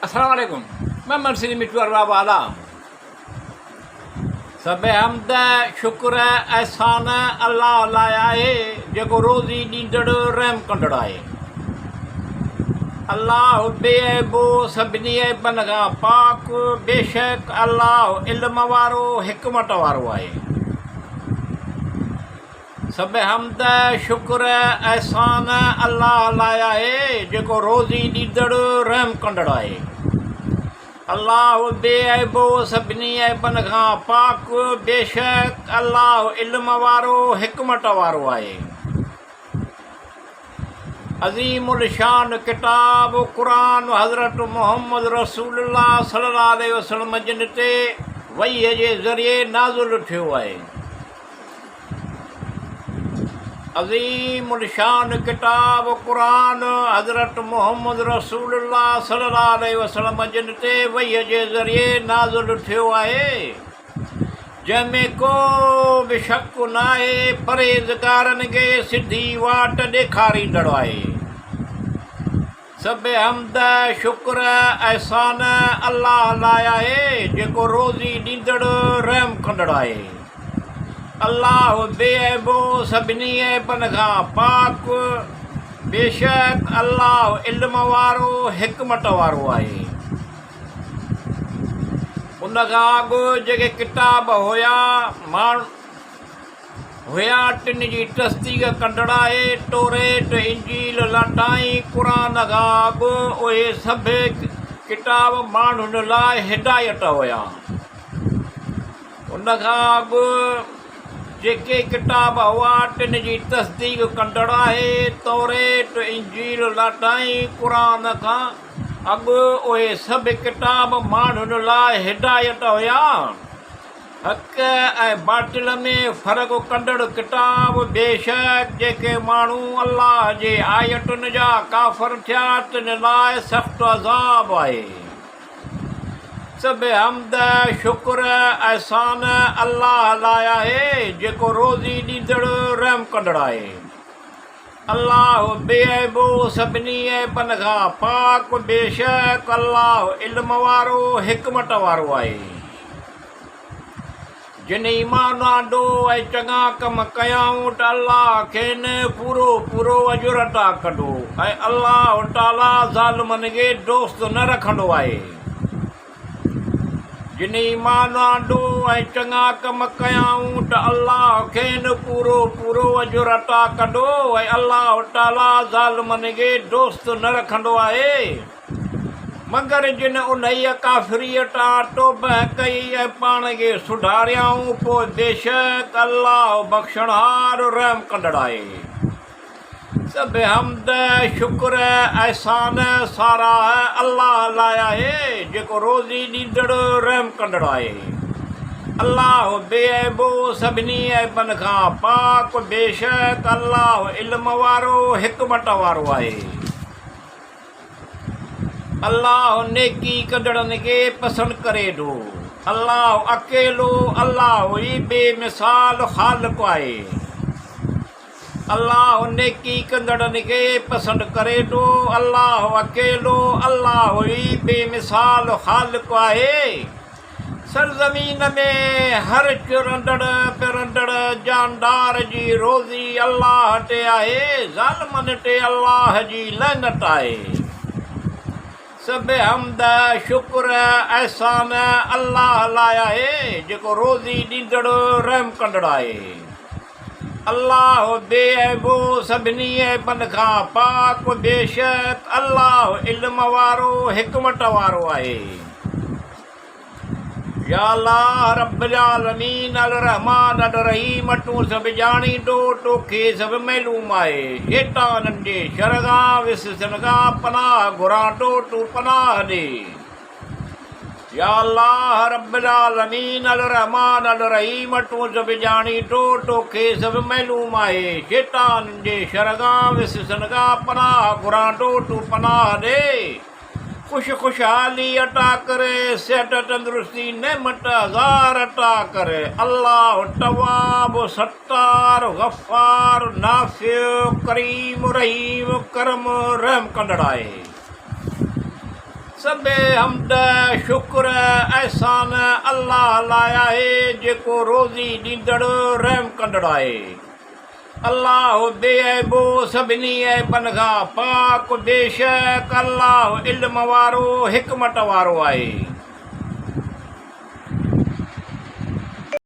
अस्सलाम वालेकुम। मैं मनसरी मिठू अरबाब वाला। सब हमद शुक्र एहसान अल्लाह लाया है जेको रोज़ी ॾींदड़ रहम कंदड़ आहे। अल्लाह बेअबो सभिनी ऐबनि खां पाक, बेशक अल्लाह इल्म वारो हिकमत वारो आहे। सब हमद शुक्र एहसान अल्लाह लाया है जेको रोज़ी ॾींदड़ रहम कंदड़ आहे। अल्लाह बेअबो सभिनी ऐबनि खां पाक, बेशक अल्लाह इल्म वारो हिकमत वारो आहे। अज़ीमुल शान किताब क़ुरान हज़रत मुहम्मद रसूलुल्लाह सल्लल्लाहु अलैहि वसल्लम जिन ते वहीअ जे ज़रिए नाज़िल थियो आहे। अज़ीमुल शान किताब क़ुरान हज़रत मुहम्मद रसूलुल्लाह सल्लल्लाहु अलैहि वसल्लम जिन ते वहीअ जे ज़रिए नाज़िल थियो आहे, जंहिंमें को बि शक न आहे, परहेज़गारनि खे सिधी वाट ॾेखारींदड़ आहे। सब हमद शुक्र एहसान अल्लाह लाया आहे जेको रोज़ी ॾींदड़ रहम कंदड़ आहे। अल्लाह बेअबो सभिनी ऐबनि खां पाक, बेशक अल्लाह इल्म वारो हिकमत वारो आहे। उन खां अॻु जेके किताब हुया टिन जी तस्दीक़ कंदड़ आहे, तौरेत, इंजील, लटाई, क़ुरान खां अॻु उहे सभु किताब माण्हुनि लाइ हिदायत हुया। उन खां अॻु जेके किताब हुआ टिन जी तस्दीक़ कंदड़ आहे, तौरेत, इंजील, लटाई, क़ुरान खां अॻु उहे सभु किताब माण्हुनि लाइ हिदायत हुया। हक़ ऐं बातिल में फ़र्क़ु कंदड़ किताब, बेशक जेके माण्हू अल्लाह जे आयतुनि जा काफ़िर थिया तिन लाइ सख़्तु अज़ाब आहे। सब हमद शुक्र एहसान अल्लाह लाया है जेको रोज़ी ॾींदड़ रहम कंदड़ आहे। अल्लाह बेअबो सभिनी ऐबनि खां पाक, बेशक अल्लाह इल्म वारो हिकमत वारो आहे। जिन ईमान आंदो ऐं चङा कम कयाऊं त अल्लाह खेनि पूरो पूरो अजुर अता कंदो ऐं अल्लाह ताला ज़ालिमनि खे दोस्त न रखंदो आहे। जिन ईमान आंदो ऐं चङा कम कयाऊं त अल्लाह खेनि पूरो पूरो अजुर अता कंदो ऐं अल्लाह ताला ज़ालिमनि खे दोस्त न रखंदो आहे। मगर जिन उन्हीअ काफ़िरीअ तां तौबह कई ऐं पाण खे सुधारियाऊं, पोइ बेशक अल्लाह बख़्शणहार रहम कंदड़ आहे। सब हमद शुक्र एहसान साराह अल्लाह लाया है जेको रोज़ी ॾींदड़ रहम कंदड़ आहे। अल्लाह बेअबो सभिनी ऐबनि खां पाक, बेशक अल्लाह इल्म वारो हिकमत वारो आहे। अल्लाह नेकी कंदड़नि खे पसंदि करे थो। अल्लाह अकेलो, अल्लाह ई बेमिसाल ख़ालिक़ आहे। अल्लाह नेकी कंदड़नि खे पसंदि करे थो। अल्लाह अकेलो, अल्लाह ई बेमिसाल ख़ालिक़ आहे। सरज़मीन में हर चुरंदड़ फिरंदड़ जानदार जी रोज़ी अल्लाह ते आहे। ज़ालिमनि ते अल्लाह जी लअनत आहे। सब हमद शुक्र एहसान अल्लाह लाया है जेको रोज़ी ॾींदड़ रहम कंदड़ आहे। अल्लाह बेअबो सभिनी ऐबनि खां पाक, बेशक अल्लाह इल्म वारो हिकमत वारो आहे। या अल्लाह रब्बुल आलमीन अल रहमान अल रहीम, तूं सभु ॼाणींदो, तोखे सभु मालूम आहे। शैताननि जे शर खां, विसवसनि खां पनाह घुरां थो, तूं पनाह ॾे। या अल्लाह रब्बुल आलमीन अल रहमान अल रहीम, तूं सभु ॼाणींदो, तोखे सभु मालूम आहे। शैताननि जे शर खां, विसवसनि खां पनाह घुरां थो, तूं पनाह ॾे। खुशहाली अता करे, सेहत तंदुरुस्ती नेमत हज़ार अता करे। अल्लाह तवाब, सत्तार, गफ़ार, नाफ़िअ, करीम, रहीम, करम रहम कंदड़ आहे। सबे हमद शुक्र एहसान अल्लाह लाइ आहे जेको रोज़ी ॾींदड़ रहम कंदड़ आहे। अल्लाह बेअबो सभिनी ऐबनि खां पाक बेशक अल्लाह इल्म वारो हिकमत वारो आहे।